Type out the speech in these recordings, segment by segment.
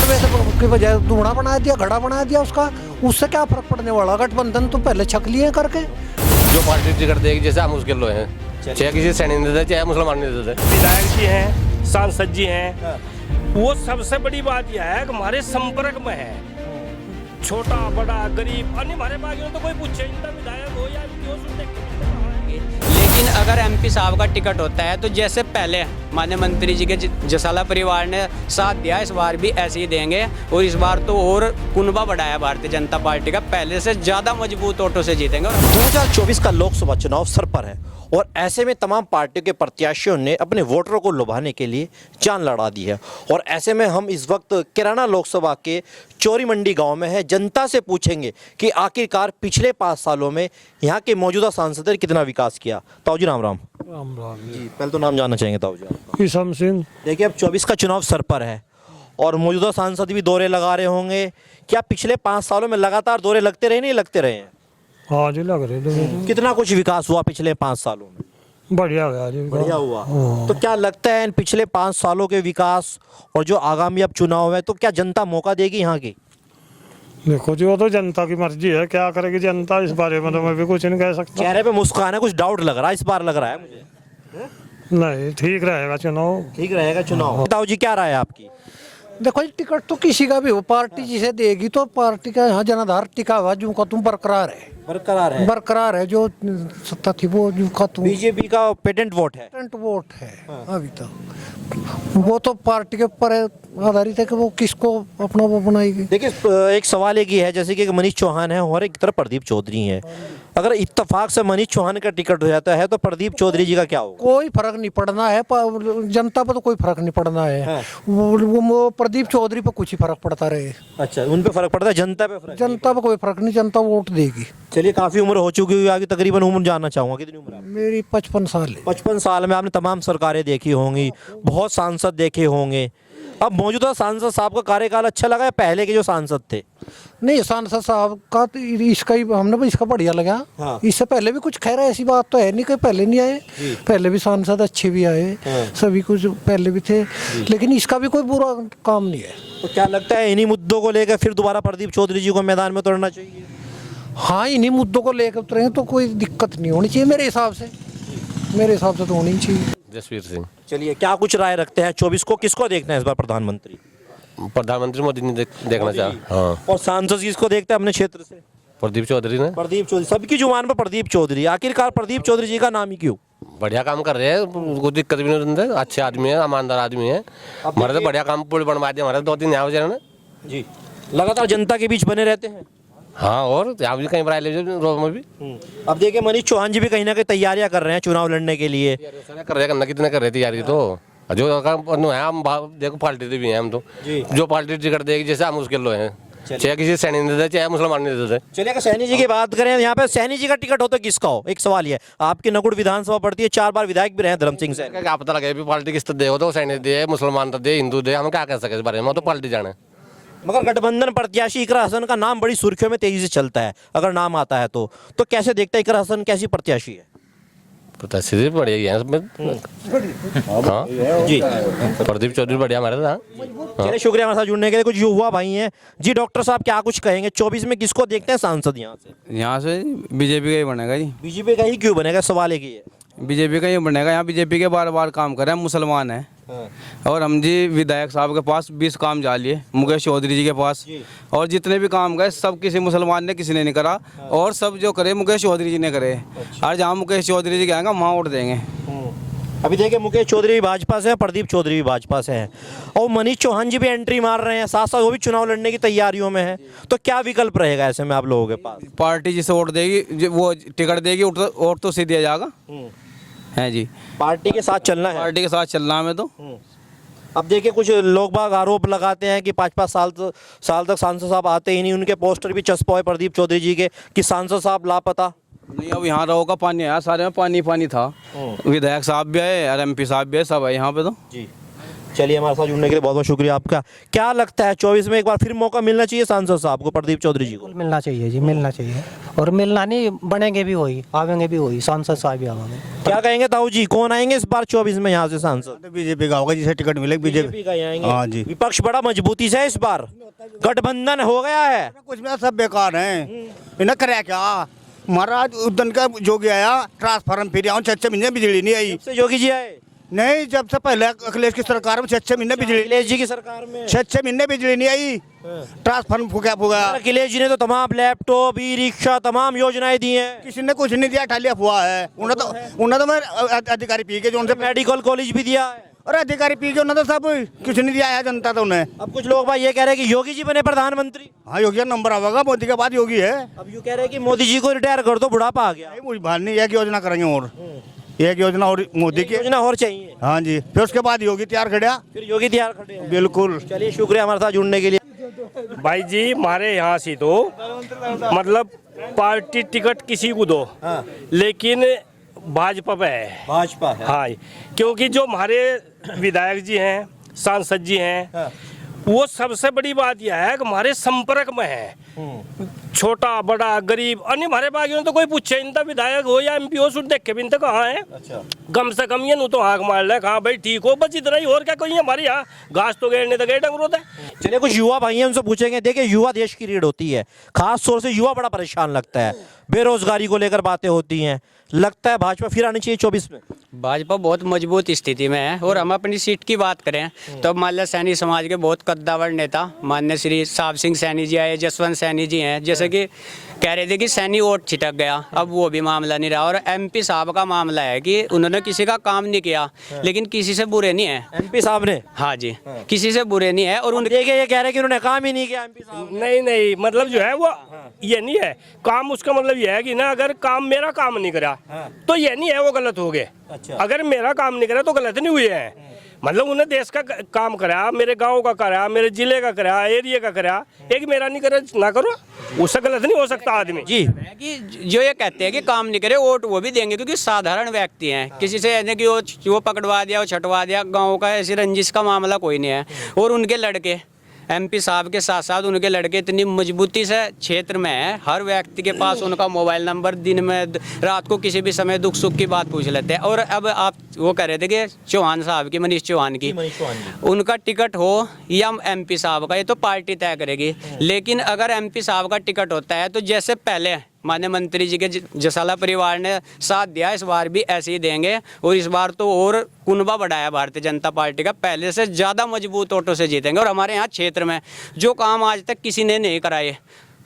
सर्वे की बजाय दूना बना दिया, घड़ा बना दिया उसका, उससे क्या फर्क पड़ने वाला। गठबंधन तो पहले छक लिए करके। जो पार्टी टिकट देगी, जैसे हम उसके लोग हैं, चाहे किसी सैनिक ने दे चाहे मुसलमान ने दे। विधायक जी हैं, सांसद जी हैं, वो सबसे बड़ी बात यह है कि हमारे संपर्क में है, छोटा बड़ा गरीब अन्य हमारे बागियों तो कोई पूछे इनका विधायक हो या क्यों सुनते। लेकिन अगर एमपी साहब का टिकट होता है तो जैसे पहले माननीय मंत्री जी के जसाला परिवार ने साथ दिया, इस बार भी ऐसे ही देंगे। और इस बार तो और कुनबा बढ़ाया भारतीय जनता पार्टी का, पहले से ज़्यादा मजबूत वोटों से जीतेंगे। 2024 का लोकसभा चुनाव सर पर है और ऐसे में तमाम पार्टियों के प्रत्याशियों ने अपने वोटरों को लुभाने के लिए जान लड़ा दी है। और ऐसे में हम इस वक्त किराना लोकसभा के चोरी मंडी गांव में है। जनता से पूछेंगे कि आखिरकार पिछले 5 सालों में यहाँ के मौजूदा सांसद ने कितना विकास किया। ताऊ जी राम राम। जी, पहले तो नाम जानना चाहेंगे ताऊ जी। ईसम सिंह। देखिए, अब 24 का चुनाव सर पर है और मौजूदा सांसद भी दौरे लगा रहे होंगे। क्या पिछले 5 सालों में लगातार दौरे लगते रहे, नहीं लगते रहे हैं? हाँ जी, लग रहे। कितना कुछ विकास हुआ पिछले 5 सालों में? बढ़िया गया जी, बढ़िया हुआ। तो क्या लगता है इन पिछले 5 सालों के विकास और जो आगामी अब चुनाव है, तो क्या जनता मौका देगी यहाँ की? देखो जी, वो तो जनता की मर्जी है, क्या करेगी जनता इस बारे में तो मैं भी कुछ नहीं कह सकता। चेहरे पे मुस्कान है, कुछ डाउट लग रहा है इस बार, लग रहा है मुझे। नहीं, ठीक रहेगा चुनाव। ठीक रहेगा चुनाव। ताऊ जी क्या राय है आपकी? देखो जी, टिकट तो किसी का भी हो, पार्टी जिसे देगी तो पार्टी का यहाँ जनाधार टिका हुआ, जो का तुम बरकरार है, बरकरार है। जो सत्ता थी वो जो का तुम बीजेपी का पेटेंट वोट है। पेटेंट वोट है अभी तक। वो तो पार्टी के ऊपर आधारित है कि वो किसको अपना वो बनाएगी। देखिए, एक सवाल एक ही है, जैसे कि मनीष चौहान है और एक तरफ प्रदीप चौधरी हैं। अगर इत्तेफाक से मनीष चौहान का टिकट हो जाता है तो प्रदीप चौधरी जी का क्या होगा? कोई फर्क नहीं पड़ना है, जनता पर तो कोई फर्क नहीं पड़ना है। वो प्रदीप चौधरी पर कुछ ही फर्क पड़ता रहे। अच्छा, उन पे फर्क पड़ता है, जनता पे फर्क? जनता पर कोई फर्क नहीं, जनता वोट देगी। चलिए, काफी उम्र हो चुकी है, आगे तकरीबन उम्र जानना चाहूंगा, कितनी उम्र है? मेरी 55 साल है। 55 साल में आपने तमाम सरकारें देखी होंगी, बहुत सांसद देखे होंगे। अब मौजूदा सांसद साहब का कार्यकाल अच्छा लगा है पहले के जो सांसद थे? नहीं, सांसद साहब का तो इसका ही हमने भी इसका बढ़िया लगा। हाँ। इससे पहले भी कुछ खैर ऐसी बात तो है नहीं कि पहले नहीं आए, पहले भी सांसद अच्छे भी आए। हाँ। सभी कुछ पहले भी थे, लेकिन इसका भी कोई बुरा काम नहीं है। तो क्या लगता है इन्हीं मुद्दों को लेकर फिर दोबारा प्रदीप चौधरी जी को मैदान में उतरना चाहिए? हाँ, इन्हीं मुद्दों को लेकर उतरे तो कोई दिक्कत नहीं होनी चाहिए मेरे हिसाब से। मेरे हिसाब से तो होनी ही चाहिए। जसवीर सिंह। चलिए, क्या कुछ राय रखते हैं 24 को, किसको देखना है इस बार प्रधानमंत्री? प्रधानमंत्री मोदी ने देखना चाहा। हाँ। और सांसद किसको देखते हैं अपने क्षेत्र से? प्रदीप चौधरी ने। प्रदीप चौधरी, सबकी जुबान पर प्रदीप चौधरी। आखिरकार प्रदीप चौधरी जी का नाम ही क्यों? बढ़िया काम कर रहे हैं, कोई दिक्कत भी नहीं होती, अच्छे आदमी है, ईमानदार आदमी है। हमारे तो बढ़िया काम पुल बनवा दिया हमारे 2-3 यहाँ बचे ना जी। लगातार जनता के बीच बने रहते हैं। हाँ, और यहाँ भी कहीं पर ले रोज में भी। अब देखिए, मनीष चौहान जी भी कहीं ना कहीं तैयारियां कर रहे हैं चुनाव लड़ने के लिए। कर रहे करना कितने कर रहे थे यार, ये तो जो है हम देखो पार्टी भी हैं हम तो, जो पार्टी टिकट देगी जैसे हम उसके लोग हैं, चाहे किसी सैनिक ने दे चाहे मुसलमान ने दे। चलिए, अगर सैनी जी की बात करें, यहाँ पे सैनी जी का टिकट हो तो किसका हो? एक सवाल ये, आपकी नकुड़ विधानसभा पड़ती है, 4 बार विधायक भी रहे धर्म सिंह से। क्या पता लगे पार्टी किस दे हो, तो सैनिक दे, मुसलमान दे, हिंदू दे, हम क्या कह सके इस बारे में, तो पार्टी जाने। मगर गठबंधन प्रत्याशी इकरा हसन का नाम बड़ी सुर्खियों में तेजी से चलता है, अगर नाम आता है तो कैसे देखता है इकरा हसन, कैसी प्रत्याशी है? प्रत्याशी बढ़िया है इसमें। हाँ जी, प्रदीप चौधरी बढ़िया हमारे था। चलिए, शुक्रिया हमारे साथ जुड़ने के लिए। कुछ युवा भाई हैं जी। डॉक्टर साहब क्या कुछ कहेंगे, 24 में किसको देखते हैं सांसद यहाँ से? यहाँ से बीजेपी का ही बनेगा जी। बीजेपी का ही क्यों बनेगा, सवाल एक ही है। बीजेपी का ही बनेगा, यहाँ बीजेपी के बार बार काम कर रहे हैं, मुसलमान हैं। और हम जी विधायक साहब के पास 20 काम जा लिए, मुकेश चौधरी जी के पास, और जितने भी काम गए सब किसी मुसलमान ने किसी ने नहीं करा, और सब जो करे मुकेश चौधरी जी ने करे। और जहाँ मुकेश चौधरी जी आएंगे वहाँ वोट देंगे। अभी देखिए, मुकेश चौधरी भी भाजपा से है, प्रदीप चौधरी भी भाजपा से है, और मनीष चौहान जी भी एंट्री मार रहे हैं, साथ साथ वो भी चुनाव लड़ने की तैयारियों में है। तो क्या विकल्प रहेगा ऐसे में आप लोगों के पास? पार्टी जिसे वोट देगी, वो टिकट देगी, वोट तो सीधे जाएगा है जी। पार्टी के साथ चलना है, पार्टी के साथ चलना हमें तो। अब देखिए, कुछ लोग बाग आरोप लगाते हैं कि 5-5 साल तक सांसद साहब आते ही नहीं, उनके पोस्टर भी चस्पा हुए प्रदीप चौधरी जी के कि सांसद साहब लापता। नहीं, अब यहाँ रहो का पानी आया, सारे में पानी पानी था। विधायक साहब भी आए और एमपी साहब भी आए, सब है यहाँ पे तो जी। चलिए, हमारे साथ जुड़ने के लिए बहुत बहुत शुक्रिया आपका। क्या लगता है 24 में एक बार फिर मौका मिलना चाहिए सांसद साहब को, प्रदीप चौधरी जी को? मिलना चाहिए जी, मिलना चाहिए। और मिलना नहीं, बनेंगे भी वही, आवेंगे भी वही, सांसद साहब ही आवेंगे। क्या कहेंगे ताऊ जी, कौन आएंगे इस बार 24 में यहाँ से सांसद? बीजेपी का होगा, जिसे टिकट मिले बीजेपी का ही आएंगे। हाँ जी। विपक्ष बड़ा मजबूती से है इस बार, गठबंधन हो गया है। कुछ में सब बेकार है, इन्हें करे क्या महाराज। उदन का जोगी आया, ट्रांसफार्म फिर आऊँ, 6 महीने बिजली नहीं आई। से योगी जी आए, नहीं, जब से पहले अखिलेश की सरकार में 6 महीने बिजली, अखिलेश जी की सरकार में 6 महीने बिजली नहीं आई। ट्रांसफार्म फूका फूका, अखिलेश जी ने तो तमाम लैपटॉप, ई रिक्शा, तमाम योजनाएं दी हैं। किसी ने कुछ नहीं दिया, ठालिया हुआ है। उन्हें तो मैं अधिकारी पी के जो उनसे मेडिकल कॉलेज भी दिया है। और अधिकारी पी के उन्हें तो सब कुछ नहीं दिया है जनता तो उन्हें। अब कुछ लोग भाई ये कह रहे हैं कि योगी जी बने प्रधानमंत्री। हाँ, योगी का नंबर आवेगा, मोदी के बाद योगी है। अब यूँ कह रहे हैं कि मोदी जी को रिटायर कर दो, बुढ़ापा आ गया। मुझे बात नहीं, एक योजना करेंगे और एक योजना और मोदी की योजना और चाहिए। हाँ जी, फिर उसके बाद योगी तैयार खड़ा। फिर योगी तैयार खड़े हैं। बिल्कुल। चलिए, शुक्रिया हमारे साथ जुड़ने के लिए। भाई जी हमारे यहाँ से तो मतलब पार्टी टिकट किसी को दो, लेकिन भाजपा पे है। भाजपा है। हाँ, क्योंकि जो हमारे विधायक जी हैं, सांसद जी हैं, वो सबसे बड़ी बात यह है कि हमारे संपर्क में है। छोटा बड़ा गरीब अन्य हमारे बागियों तो कोई पूछे इनका विधायक हो या एमपी हो, सुन देख के भी इनका कहाँ है। कम से कम ये नु तो हाथ मार ले, हाँ भाई ठीक हो, बस इतना ही। और क्या कोई हमारे यहाँ घास तो गेड़ने तो गए डंगरों है। चलिए, कुछ युवा भाई हैं, उनसे पूछेंगे। देखिए, युवा देश की रीढ़ होती है, खास तौर से युवा बड़ा परेशान लगता है। बेरोजगारी को लेकर बातें होती हैं, लगता है भाजपा फिर आनी चाहिए 24 में। भाजपा बहुत मजबूत स्थिति में है। और हम अपनी सीट की बात करें तो माल्य सैनी समाज के बहुत कद्दावर नेता माननीय श्री साहब सिंह सैनी जी आए, जसवंत सैनी जी हैं, जैसे कि कह रहे थे कि सैनी वोट छिटक गया, अब वो भी मामला नहीं रहा। और एमपी साहब का मामला है कि उन्होंने किसी का काम नहीं किया, लेकिन किसी से बुरे नहीं है एमपी साहब ने। हाँ जी, किसी से बुरे नहीं है। और उनके ये कह रहे हैं कि उन्होंने काम ही नहीं किया एमपी साहब। नहीं, मतलब जो है वो ये नहीं है काम। उसका मतलब ये है कि ना, अगर काम मेरा काम नहीं करा तो ये नहीं है वो गलत हो गए। अगर मेरा काम नहीं करा तो गलत नहीं हुए हैं। मतलब उन्हें देश का काम करा, मेरे गांव का करा, मेरे जिले का करा, एरिया का करा, एक मेरा नहीं करा ना करो, उससे गलत नहीं हो सकता आदमी जी। कि जो ये कहते हैं कि काम नहीं करे, वोट वो भी देंगे, क्योंकि साधारण व्यक्ति हैं। किसी से ऐसे कि वो पकड़वा दिया, वो छटवा दिया, गाँव का ऐसी रंजिश का मामला कोई नहीं है। और उनके लड़के एमपी साहब के साथ साथ उनके लड़के इतनी मजबूती से क्षेत्र में है, हर व्यक्ति के पास उनका मोबाइल नंबर, दिन में रात को किसी भी समय दुख सुख की बात पूछ लेते हैं। और अब आप वो कह रहे थे कि चौहान साहब की, मनीष चौहान की, उनका टिकट हो या एमपी साहब का, ये तो पार्टी तय करेगी। लेकिन अगर एमपी साहब का टिकट होता है तो जैसे पहले माननीय मंत्री जी के जसाला परिवार ने साथ दिया, इस बार भी ऐसे ही देंगे। और इस बार तो और कुनबा बढ़ाया भारतीय जनता पार्टी का, पहले से ज़्यादा मजबूत वोटों से जीतेंगे। और हमारे यहाँ क्षेत्र में जो काम आज तक किसी ने नहीं कराए,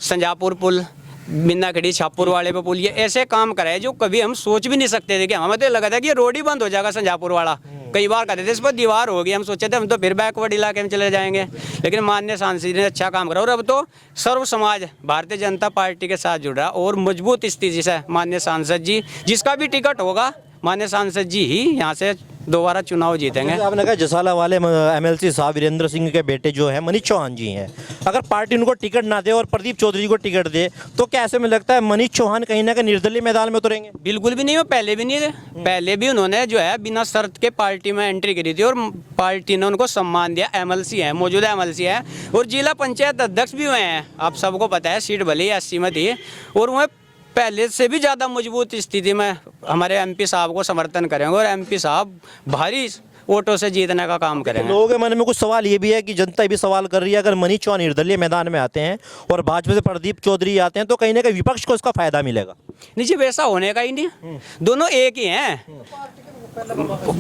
संजापुर पुल, बिन्ना खड़ी छापुर वाले पे पुल, ये ऐसे काम कराए जो कभी हम सोच भी नहीं सकते थे। कि हमें तो लगा था कि ये रोड ही बंद हो जाएगा संजापुर वाला। कई बार कहते थे इस पर दीवार होगी, हम सोचे थे हम तो फिर बैकवर्ड इलाके में चले जाएंगे। लेकिन माननीय सांसद ने अच्छा काम करा और अब तो सर्व समाज भारतीय जनता पार्टी के साथ जुड़ रहा। और मजबूत स्थिति से माननीय सांसद जी, जिसका भी टिकट होगा, माननीय सांसद जी ही यहाँ से दोबारा चुनाव जीतेंगे। आपने कहा जसाला वाले एमएलसी साहब वीरेंद्र सिंह के बेटे जो है मनीष चौहान जी हैं, अगर पार्टी उनको टिकट ना दे और प्रदीप चौधरी को टिकट दे तो क्या ऐसे में लगता है मनीष चौहान कहीं ना कहीं निर्दलीय मैदान में उतरेंगे? बिल्कुल भी नहीं, वो पहले भी नहीं थे। पहले भी उन्होंने जो है बिना शर्त के पार्टी में एंट्री करी थी और पार्टी ने उनको सम्मान दिया। एमएलसी है, मौजूदा एमएलसी है और जिला पंचायत अध्यक्ष भी हुए हैं। आप सबको पता है, सीट भले ही 80 में थी और वह पहले से भी ज़्यादा मजबूत स्थिति में हमारे एमपी साहब को समर्थन करेंगे और एमपी साहब भारी वोटों से जीतने का काम करेंगे। लोगों के मन में कुछ सवाल ये भी है कि जनता भी सवाल कर रही है, अगर मनीष चौहान निर्दलीय मैदान में आते हैं और भाजपा से प्रदीप चौधरी आते हैं तो कहीं ना कहीं विपक्ष को इसका फायदा मिलेगा। नीचे वैसा होने का ही नहीं, दोनों एक ही हैं।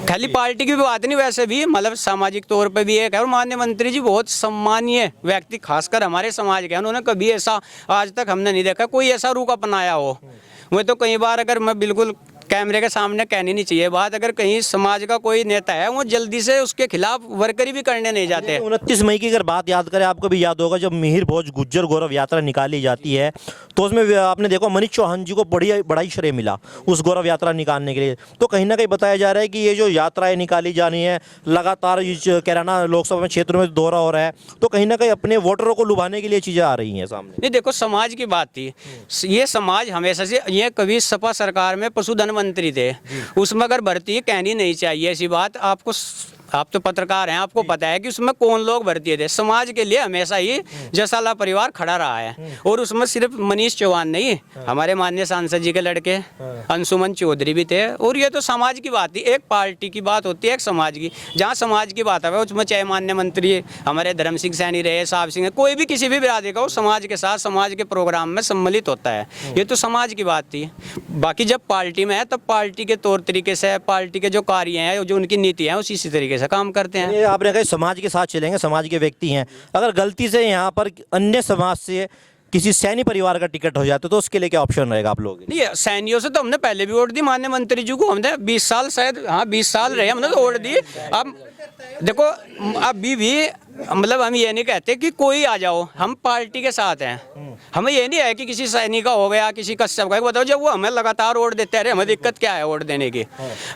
खाली पार्टी की भी बात नहीं, वैसे भी मतलब सामाजिक तौर पे भी एक है। और माननीय मंत्री जी बहुत सम्मानीय व्यक्ति, खासकर हमारे समाज के, उन्होंने कभी ऐसा आज तक हमने नहीं देखा कोई ऐसा रूख अपनाया हो। मैं तो कई बार, अगर मैं बिल्कुल कैमरे के सामने कहनी नहीं चाहिए बात, अगर कहीं समाज का कोई नेता है वो जल्दी से उसके खिलाफ वर्करी भी करने नहीं जाते। 29 मई की अगर बात याद करें, आपको भी याद होगा जब मिहिर भोज गुज्जर गौरव यात्रा निकाली जाती है तो उसमें आपने देखो मनीष चौहान जी को बड़ा ही श्रेय मिला उस गौरव यात्रा निकालने के लिए। तो कहीं ना कहीं बताया जा रहा है कि ये जो यात्राएं निकाली जानी है लगातार इस कैराना लोकसभा में क्षेत्र में दौरा हो रहा है, तो कहीं ना कहीं अपने वोटरों को लुभाने के लिए चीज़ें आ रही हैं सामने। नहीं देखो, समाज की बात थी, ये समाज हमेशा से, ये कभी सपा सरकार में पशुधन मंत्री थे, उसमें अगर भर्ती कहनी नहीं चाहिए ऐसी बात। आपको आप तो पत्रकार हैं, आपको पता है कि उसमें कौन लोग भर्ती थे। समाज के लिए हमेशा ही जसाला परिवार खड़ा रहा है, और उसमें सिर्फ मनीष चौहान नहीं, हमारे माननीय सांसद जी के लड़के अंशुमन चौधरी भी थे। और ये तो समाज की बात थी, एक पार्टी की बात होती है, एक समाज की। जहाँ समाज की बात है उसमें चाहे माननीय मंत्री हमारे धर्म सिंह सैनी रहे, साहब सिंह, कोई भी किसी भी बिरादरी का, वो समाज के साथ समाज के प्रोग्राम में सम्मिलित होता है। ये तो समाज की बात थी। बाकी जब पार्टी में है तब पार्टी के तौर तरीके से, पार्टी के जो कार्य हैं, जो उनकी नीति है, उसी तरीके से काम करते हैं। ये आपने कहा समाज के साथ चलेंगे, समाज के व्यक्ति हैं, अगर गलती से यहाँ पर अन्य समाज से किसी सैनी परिवार का टिकट हो जाता तो उसके लिए क्या ऑप्शन रहेगा आप लोग? नहीं, सैनियों से तो हमने पहले भी वोट दी माननीय मंत्री जी को। हमने 20 साल शायद, हाँ 20 साल रहे हमने तो वोट दी। अब देखो अभी भी मतलब हम ये नहीं कहते कि कोई आ जाओ, हम पार्टी के साथ हैं। हमें ये नहीं है कि किसी सैनिक का हो गया, किसी कश्यप का, बताओ जब वो हमें लगातार वोट देते हैं, हमें दिक्कत क्या है वोट देने की?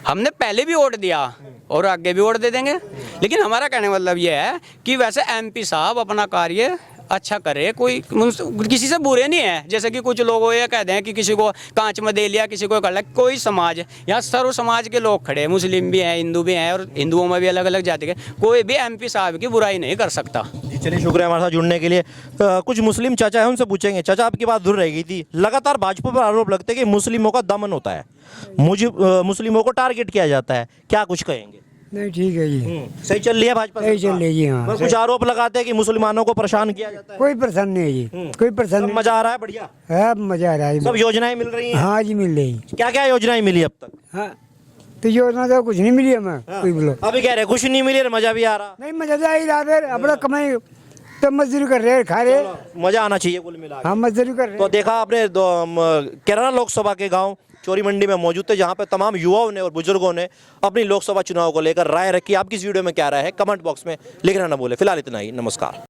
हमने पहले भी वोट दिया और आगे भी वोट दे देंगे। लेकिन हमारा कहने का मतलब ये है कि वैसे MP साहब अपना कार्य अच्छा करे, कोई किसी से बुरे नहीं है। जैसे कि कुछ लोग ये कहते हैं कि किसी को कांच में दे लिया, किसी को कर लिया। कोई समाज, यहाँ सर्व समाज के लोग खड़े हैं, मुस्लिम भी हैं, हिंदू भी हैं, और हिंदुओं में भी अलग अलग जाति के। कोई भी MP साहब की बुराई नहीं कर सकता। चलिए, शुक्रिया हमारे साथ जुड़ने के लिए। कुछ मुस्लिम चाचा है, उनसे पूछेंगे। चाचा, आपकी बात दूर रह गई थी, लगातार भाजपा पर आरोप लगते हैं कि मुस्लिमों का दमन होता है, मुस्लिमों को टारगेट किया जाता है, क्या कुछ कहेंगे? नहीं ठीक है जी, सही चल रही है भाजपा? सही चल रही है, हाँ। बस कुछ आरोप लगाते हैं कि मुसलमानों को परेशान किया जाता है। कोई परेशान नहीं है जी, कोई परेशान सब नहीं मजा आ रहा है? बढ़िया है, मजा आ रहा है। सब योजनाएं मिल रही हैं? हाँ जी मिल रही। क्या क्या योजनाएं मिली अब तक? हाँ तो योजना तो कुछ नहीं मिली हमें। कोई बोलो अभी कह रहे कुछ नहीं मिली और मजा भी आ रहा। नहीं, मजा तो आ ही रहा, फिर अपना कमाई तो मजदूरी कर रहे हैं, खा रहे। मजा आना चाहिए कुल मिला के। हाँ मजदूरी कर रहे तो देखा आपने कैराना लोकसभा के गांव चोरी मंडी में मौजूद थे, जहां पर तमाम युवाओं ने और बुजुर्गों ने अपनी लोकसभा चुनाव को लेकर राय रखी। आपकी इस वीडियो में क्या राय है, कमेंट बॉक्स में लिखना ना भूले। फिलहाल इतना ही, नमस्कार।